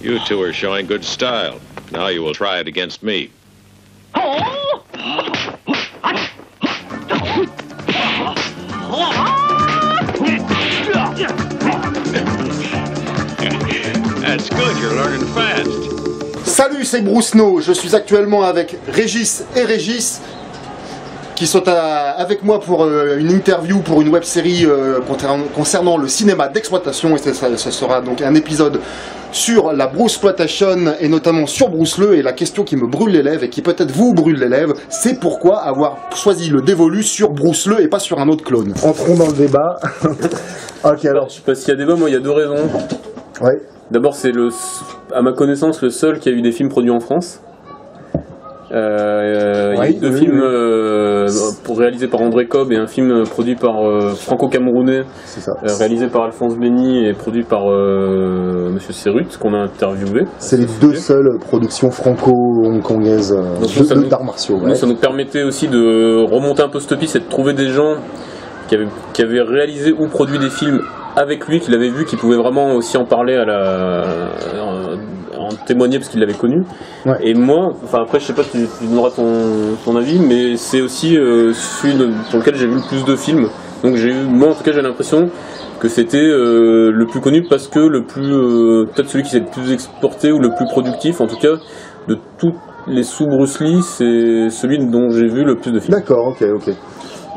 You two are showing good style. Now you will try it against me. That's good, you're learning fast. Salut, c'est Bruce No. Je suis actuellement avec Régis et Régis qui sont avec moi pour une interview pour une web-série concernant le cinéma d'exploitation, et ça sera donc un épisode sur la Bruceploitation et notamment sur Bruce Lee. Et la question qui me brûle les lèvres et qui peut-être vous brûle les lèvres, c'est pourquoi avoir choisi le dévolu sur Bruce Lee et pas sur un autre clone. Entrons dans le débat. Ok, alors je sais pas s'il y a débat, moi il y a deux raisons. Ouais. D'abord, c'est à ma connaissance le seul qui a eu des films produits en France. Il y a eu deux films réalisés par André Cobb et un film produit par franco-camerounais, réalisé par Alphonse Bény et produit par Monsieur Serrut, qu'on a interviewé. C'est les deux seules productions franco-hongkongaises d'arts martiaux. Ça nous permettait aussi de remonter un peu cette piste et de trouver des gens qui avaient réalisé ou produit des films avec lui, qu'il avait vu, qui pouvait vraiment aussi en parler en témoigner parce qu'il l'avait connu. Ouais. Et moi, enfin après je sais pas si tu donneras ton avis, mais c'est aussi celui pour lequel j'ai vu le plus de films. Donc moi en tout cas j'ai l'impression que c'était le plus connu parce que le plus peut-être celui qui s'est le plus exporté ou le plus productif, en tout cas de tous les sous Bruce Lee, c'est celui dont j'ai vu le plus de films. D'accord, ok.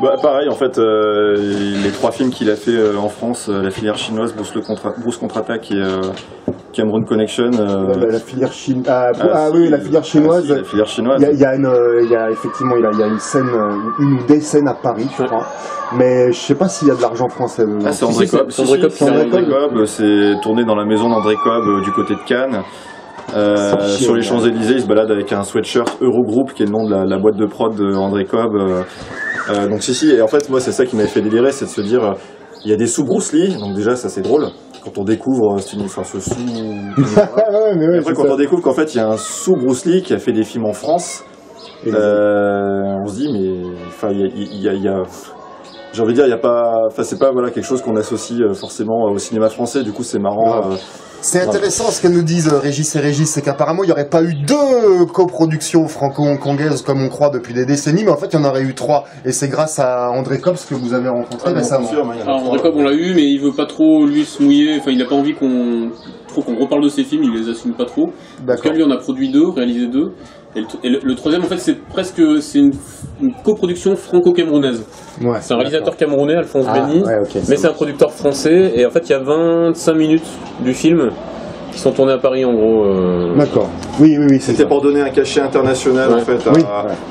Bah, pareil en fait, les trois films qu'il a fait en France, la filière chinoise, Bruce contre-attaque et Cameroon Connection. La filière chinoise. La filière chinoise. La filière chinoise. Il y a effectivement une scène, une ou des scènes à Paris, je crois. Mais je sais pas s'il y a de l'argent français. C'est André Cobb. C'est André Cobb. C'est tourné dans la maison d'André Cobb du côté de Cannes. Sur les Champs-Élysées, il se balade avec un sweatshirt Eurogroup qui est le nom de la boîte de prod d'André Cobb. Donc et en fait moi c'est ça qui m'avait fait délirer, c'est de se dire il y a des sous Bruce Lee, donc déjà ça c'est drôle quand on découvre ce sous et après quand on découvre qu'en fait il y a un sous Bruce Lee qui a fait des films en France, on se dit mais enfin il y a j'ai envie de dire il y a pas, enfin c'est pas quelque chose qu'on associe forcément au cinéma français, du coup c'est marrant. C'est intéressant ce que nous disent Régis et Régis, c'est qu'apparemment il n'y aurait pas eu deux coproductions franco-hongkongaises comme on croit depuis des décennies, mais en fait il y en aurait eu trois, et c'est grâce à André Cobb que vous avez rencontré récemment. Alors André Cobb on l'a eu, mais il veut pas trop lui se mouiller, enfin il n'a pas envie qu'on reparle de ses films, il les assume pas trop. Parce que lui on a produit deux, réalisé deux, et le troisième en fait c'est une coproduction franco-camerounaise. Ouais, c'est un réalisateur camerounais, Alphonse Bény, mais c'est un producteur français, et en fait il y a 25 minutes du film qui sont tournés à Paris en gros. D'accord. Oui. C'était pour donner un cachet international en fait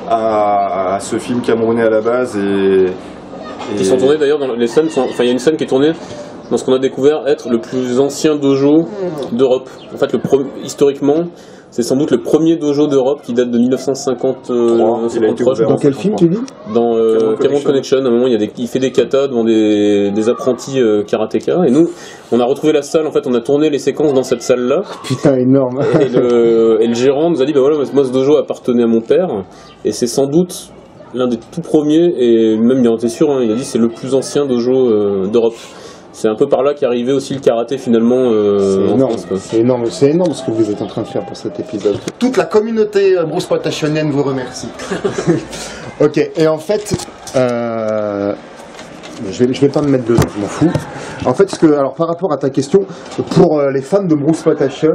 à ce film camerounais à la base et qui sont tournés d'ailleurs dans les scènes. Il y a une scène qui est tournée dans ce qu'on a découvert être le plus ancien dojo d'Europe. En fait, historiquement, c'est sans doute le premier dojo d'Europe qui date de 1953. Dans quel film tu dis? Dans Cameroon Connection. À un moment, il fait des katas devant des apprentis karatéka. Et nous, on a retrouvé la salle. En fait, on a tourné les séquences dans cette salle-là. Putain, énorme. Et le gérant nous a dit, moi, ce dojo appartenait à mon père. Et c'est sans doute l'un des tout premiers. Et même, il en était sûr, il a dit, c'est le plus ancien dojo d'Europe. C'est un peu par là qu'est arrivé aussi le karaté finalement en France. C'est énorme ce que vous êtes en train de faire pour cet épisode. Toute la communauté bruceploitationienne vous remercie. Ok, et en fait, je vais pas me mettre dedans, je m'en fous. En fait, alors par rapport à ta question, pour les fans de Bruceploitation,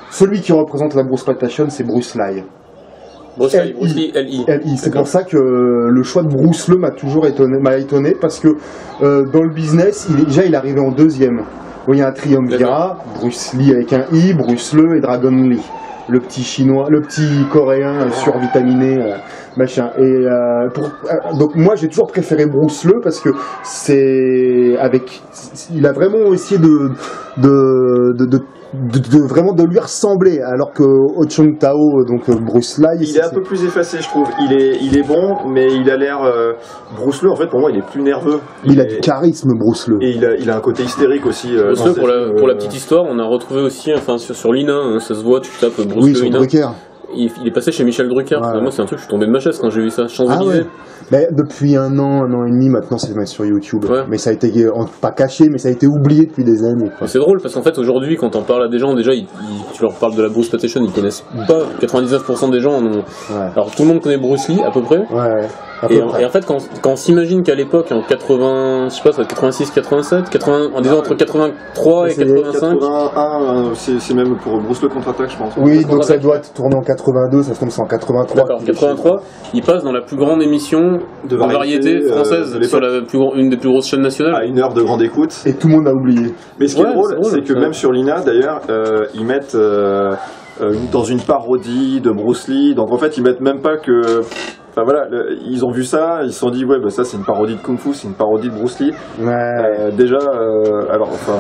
celui qui représente la Bruceploitation, c'est Bruce Lee. Bruce Lee, L.I. C'est pour ça que le choix de Bruce Lee m'a étonné parce que dans le business, il est arrivé en deuxième. Bon, il y a un triumvirat, Bruce Lee avec un I, Bruce Lee et Dragon Lee. Le petit chinois, le petit coréen survitaminé, machin. Et donc moi j'ai toujours préféré Bruce Lee parce que il a vraiment essayé vraiment de lui ressembler, alors que Ho Chung Tao, donc Bruce Lee, il est un peu plus effacé, je trouve. Il est bon, mais il a l'air Bruce Lee en fait pour moi il est plus nerveux. Il a du charisme, Bruce Lee. Et il a un côté hystérique aussi. Bruce Lee, pour la petite histoire, on a retrouvé aussi, sur l'INA, ça se voit, tu tapes Bruce Lee INA. il est passé chez Michel Drucker. Ouais. Moi, c'est un truc, je suis tombé de ma chaise quand j'ai vu ça. Champs-Élysées. Ouais. Mais depuis un an et demi maintenant, c'est sur YouTube. Ouais. Mais ça a été pas caché, mais ça a été oublié depuis des années. C'est drôle parce qu'en fait aujourd'hui, quand on parle à des gens, déjà, tu leur parles de la Bruce Platation, ils connaissent pas. 99% des gens en ont. Ouais. Alors tout le monde connaît Bruce Lee à peu près. Ouais. Et en fait, quand on s'imagine qu'à l'époque, en 80, je sais pas, ça va être 86, 87, 80, en disant entre 83 et 85. 81, c'est même pour Bruce le contre-attaque, je pense. Oui, donc ça doit tourner en 82, ça se tombe c'est en 83. D'accord, 83, il passe dans la plus grande émission de variété française sur une des plus grosses chaînes nationales. À 1 heure de grande écoute. Et tout le monde a oublié. Mais ce qui est drôle, c'est que même sur l'INA, d'ailleurs, ils mettent dans une parodie de Bruce Lee, donc en fait, ils mettent même pas que... Enfin voilà, ils ont vu ça, ils se sont dit ouais bah ça c'est une parodie de Kung Fu, c'est une parodie de Bruce Lee. Ouais. Déjà, alors enfin,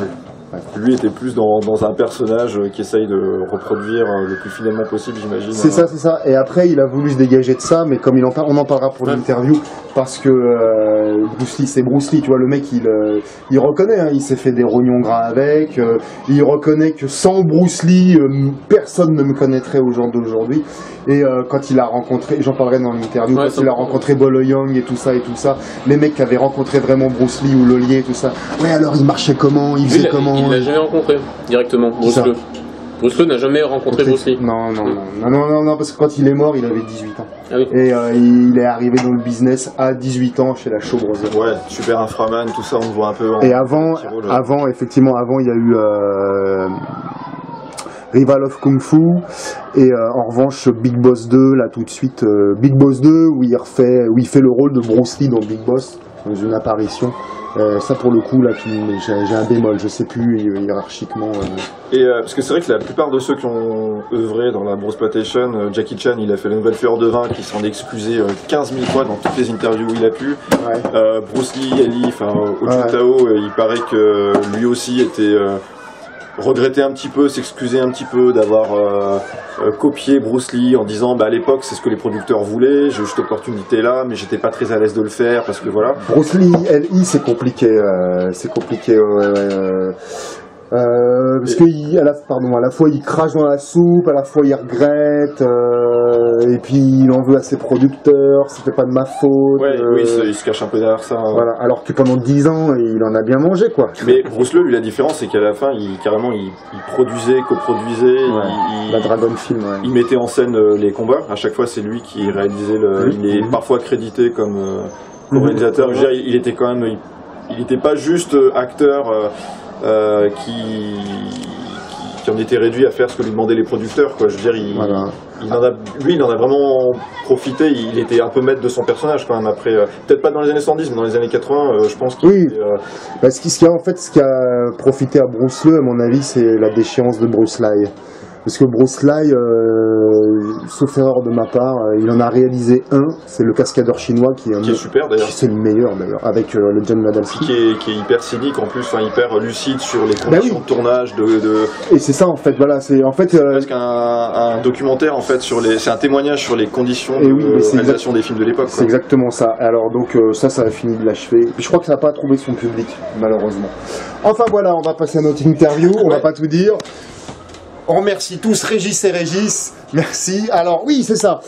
lui était plus dans un personnage qui essaye de reproduire le plus fidèlement possible, j'imagine. C'est ça, c'est ça. Et après, il a voulu se dégager de ça, mais comme on en parlera pour l'interview, parce que Bruce Lee, c'est Bruce Lee, tu vois, le mec, il reconnaît, hein, il s'est fait des rognons gras avec, il reconnaît que sans Bruce Lee, personne ne me connaîtrait au jour d'aujourd'hui. Et quand il a rencontré, j'en parlerai dans l'interview, quand il a rencontré Bolo Young et tout ça, les mecs qui avaient rencontré vraiment Bruce Lee ou Lolier et tout ça, ouais alors il marchait comment, il faisait comment? Il l'a jamais rencontré directement, Bruce Lee. Bruce Lee n'a jamais rencontré Bruce Lee. Non, parce que quand il est mort, il avait 18 ans. Ah oui. Et il est arrivé dans le business à 18 ans chez la Shaw Brothers. Ouais, super inframan, tout ça, on le voit un peu. Et avant, il y a eu Rival of Kung Fu et en revanche Big Boss 2 là tout de suite Big Boss 2 où il fait le rôle de Bruce Lee dans Big Boss dans une apparition. Ça pour le coup là j'ai un bémol, je sais plus hiérarchiquement. Et parce que c'est vrai que la plupart de ceux qui ont œuvré dans la Bruce Platation, Jackie Chan il a fait la nouvelle fleur de vin qui s'en est excusé 15 000 fois dans toutes les interviews où il a pu. Ouais. Bruce Lee, Ali, enfin Oju Tao, il paraît que lui aussi était regretter un petit peu, s'excuser un petit peu d'avoir copié Bruce Lee en disant bah à l'époque c'est ce que les producteurs voulaient, j'ai eu cette opportunité là mais j'étais pas très à l'aise de le faire parce que voilà. Bruce Lee, LI c'est compliqué, parce que à la fois il crache dans la soupe, à la fois il regrette, et puis il en veut à ses producteurs, c'était pas de ma faute. Ouais, oui, il se cache un peu derrière ça. Voilà, alors que pendant 10 ans il en a bien mangé quoi. Mais Bruce Lee, lui, la différence c'est qu'à la fin il produisait, coproduisait, la Dragon Film. Ouais. Il mettait en scène les combats. À chaque fois c'est lui qui réalisait il est parfois crédité comme réalisateur. Je veux dire, il était quand même, il était pas juste acteur. Qui en était réduit à faire ce que lui demandaient les producteurs, quoi. Je veux dire, il en a vraiment profité. Il était un peu maître de son personnage quand même. Après, peut-être pas dans les années 110, mais dans les années 80, je pense qu'il. Oui. Ce qui a profité à Bruce Lee, à mon avis, c'est la déchéance de Bruce Lee. Parce que Bruce Lee, sauf erreur de ma part, il en a réalisé un, c'est le cascadeur chinois qui est super d'ailleurs. C'est le meilleur d'ailleurs, avec le John Madalski. Qui est hyper cynique en plus, enfin hyper lucide sur les conditions de tournage Et c'est ça en fait, voilà, c'est en fait. C'est presque un documentaire en fait c'est un témoignage sur les conditions de réalisation des films de l'époque. C'est exactement ça. Alors donc ça a fini de l'achever. Je crois que ça n'a pas trouvé son public, malheureusement. Enfin voilà, on va passer à notre interview, on va pas tout dire. On remercie tous Régis et Régis, merci. Alors oui, c'est ça,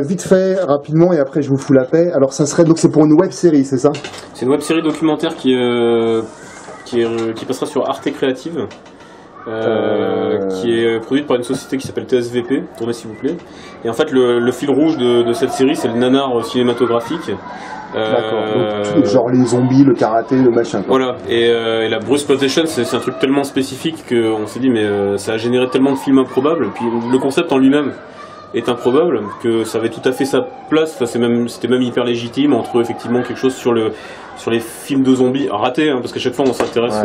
vite fait, rapidement, et après je vous fous la paix. Alors ça serait, donc c'est pour une web série, c'est ça? C'est une web série documentaire qui passera sur Arte Creative, qui est produite par une société qui s'appelle TSVP, tournez s'il vous plaît. Et en fait le fil rouge de cette série c'est le nanar cinématographique. D'accord, donc, genre les zombies, le karaté, le machin quoi. Voilà, et la Bruce Platation c'est un truc tellement spécifique qu'on s'est dit mais ça a généré tellement de films improbables, puis le concept en lui-même est improbable, que ça avait tout à fait sa place, enfin, c'était même hyper légitime entre effectivement quelque chose sur les films de zombies ratés, hein, parce qu'à chaque fois on s'intéresse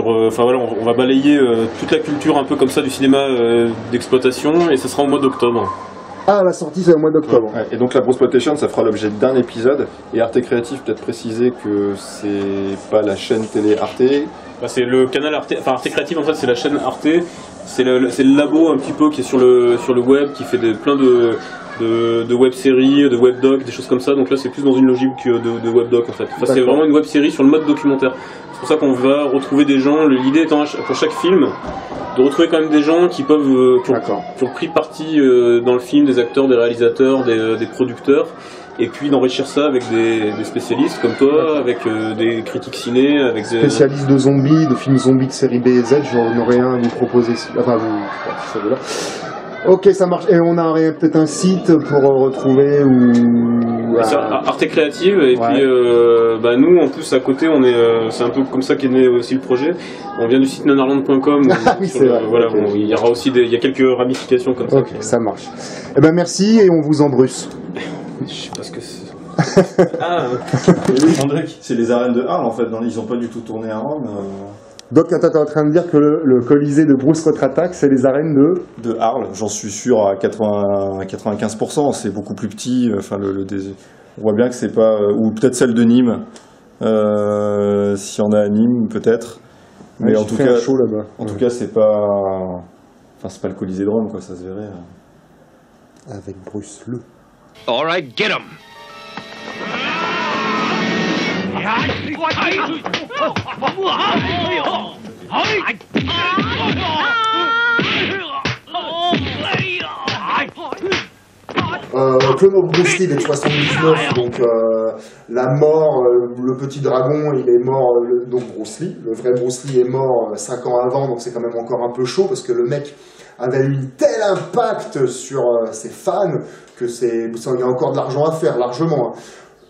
on va balayer toute la culture un peu comme ça du cinéma d'exploitation, et ce sera au mois d'octobre. Ah, la sortie c'est au mois d'octobre. Ouais. Et donc la Bruce Platation ça fera l'objet d'un épisode, et Arte Creative peut-être préciser que c'est pas la chaîne télé Arte. C'est le canal Arte, enfin Arte Creative en fait c'est la chaîne Arte c'est le labo un petit peu qui est sur le web, qui fait plein de web-séries, de web-doc, des choses comme ça. Donc là, c'est plus dans une logique de web-doc en fait. Enfin, c'est vraiment une web-série sur le mode documentaire. C'est pour ça qu'on va retrouver des gens. L'idée étant pour chaque film de retrouver quand même des gens qui peuvent qui ont pris parti dans le film, des acteurs, des réalisateurs, des producteurs. Et puis d'enrichir ça avec des spécialistes comme toi, avec des critiques ciné, avec des spécialistes de zombies, de films zombies de série B et Z. J'en aurais un à vous proposer. Enfin, là. Ok, ça marche. Et on a peut-être un site pour retrouver ou Arte Créative. Et puis nous, en plus à côté, on est. C'est un peu comme ça qu'est né aussi le projet. On vient du site nanarland.com. Ah oui, c'est vrai. Voilà, okay. Il y aura aussi il y a quelques ramifications comme ça. Ok, ça marche. Eh ben merci et on vous embrusse. Je sais pas ce que c'est. C'est les arènes de Arles en fait. Ils ont pas du tout tourné à Rome. Donc t'es en train de dire que le Colisée de Bruce contre-attaque, c'est les arènes de Arles. J'en suis sûr à 95%. C'est beaucoup plus petit. Enfin, on voit bien que c'est pas, ou peut-être celle de Nîmes. S'il y en a à Nîmes, peut-être. Mais en tout cas, show là-bas. En tout cas, c'est pas, enfin, c'est pas le Colisée de Rome, quoi. Ça se verrait. Avec Bruce le. All right, get him. Clone of Bruce Lee de 79, donc la mort, le petit dragon, il est mort, donc Bruce Lee, le vrai Bruce Lee est mort 5 ans avant, donc c'est quand même encore un peu chaud, parce que le mec avait eu un tel impact sur ses fans, que il y a encore de l'argent à faire, largement. Hein.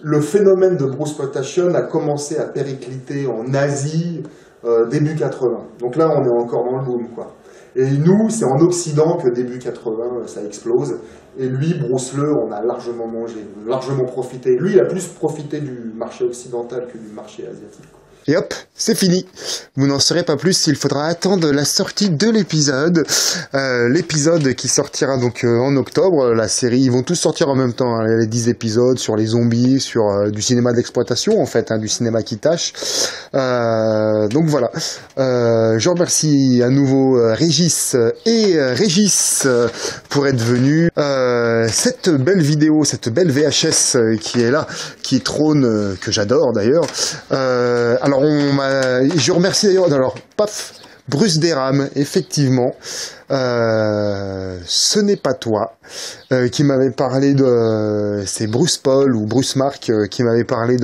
Le phénomène de Bruceploitation a commencé à péricliter en Asie début 80. Donc là, on est encore dans le boom, quoi. Et nous, c'est en Occident que début 80, ça explose. Et lui, Bruce Lee, on a largement mangé, largement profité. Lui, il a plus profité du marché occidental que du marché asiatique. Et hop, c'est fini. Vous n'en saurez pas plus, il faudra attendre la sortie de l'épisode. L'épisode qui sortira donc en octobre. La série, ils vont tous sortir en même temps. Hein, les 10 épisodes sur les zombies, sur du cinéma d'exploitation en fait, hein, du cinéma qui tâche. Donc voilà. Je remercie à nouveau Régis et Régis pour être venus. Cette belle vidéo, cette belle VHS qui est là, qui trône, que j'adore d'ailleurs. Alors je remercie d'ailleurs, Bruce Derham, effectivement, ce n'est pas toi, qui m'avait parlé c'est Bruce Paul ou Bruce Mark qui m'avait parlé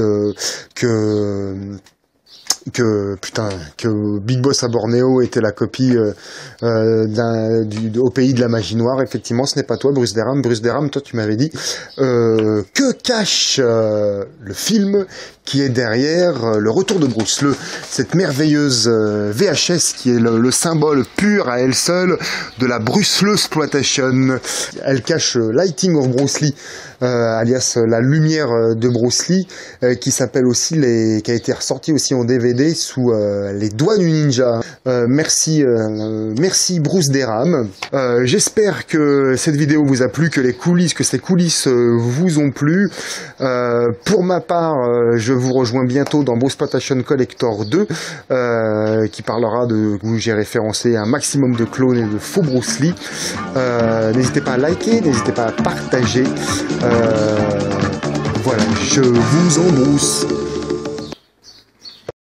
que Big Boss à Bornéo était la copie au pays de la magie noire. Effectivement, ce n'est pas toi, Bruce Derham. Bruce Derham, toi, tu m'avais dit que cache le film qui est derrière le retour de Bruce Lee, cette merveilleuse VHS qui est le symbole pur à elle seule de la Bruce Lee exploitation. Elle cache Lighting of Bruce Lee, alias la lumière de Bruce Lee, qui s'appelle aussi qui a été ressorti aussi en DVD sous les doigts du ninja. Merci Bruce Derham. J'espère que cette vidéo vous a plu, que ces coulisses vous ont plu. Pour ma part, je vous rejoins bientôt dans Bruceploitation Collector 2, qui parlera où j'ai référencé un maximum de clones et de faux Bruce Lee. N'hésitez pas à liker, n'hésitez pas à partager. Voilà, je vous embrousse.